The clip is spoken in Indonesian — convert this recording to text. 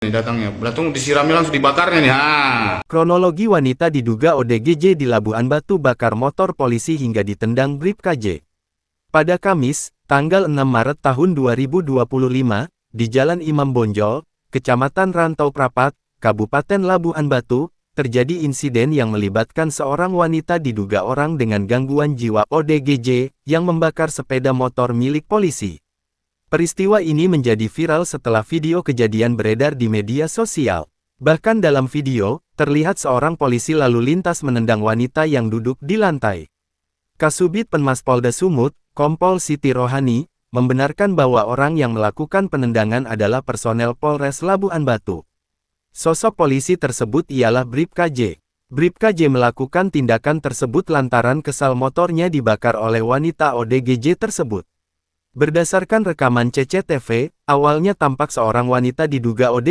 Nih datangnya, belatung disiramnya langsung dibakarnya nih. Kronologi wanita diduga ODGJ di Labuan Batu bakar motor polisi hingga ditendang BribKJ. Pada Kamis, tanggal 6 Maret tahun 2025, di Jalan Imam Bonjol, Kecamatan Rantau Prapat, Kabupaten Labuan Batu, terjadi insiden yang melibatkan seorang wanita diduga orang dengan gangguan jiwa ODGJ yang membakar sepeda motor milik polisi. Peristiwa ini menjadi viral setelah video kejadian beredar di media sosial. Bahkan dalam video, terlihat seorang polisi lalu lintas menendang wanita yang duduk di lantai. Kasubit Penmas Polda Sumut, Kompol Siti Rohani, membenarkan bahwa orang yang melakukan penendangan adalah personel Polres Labuan Batu. Sosok polisi tersebut ialah BribKJ. BribKJ melakukan tindakan tersebut lantaran kesal motornya dibakar oleh wanita ODGJ tersebut. Berdasarkan rekaman CCTV, awalnya tampak seorang wanita diduga ODGJ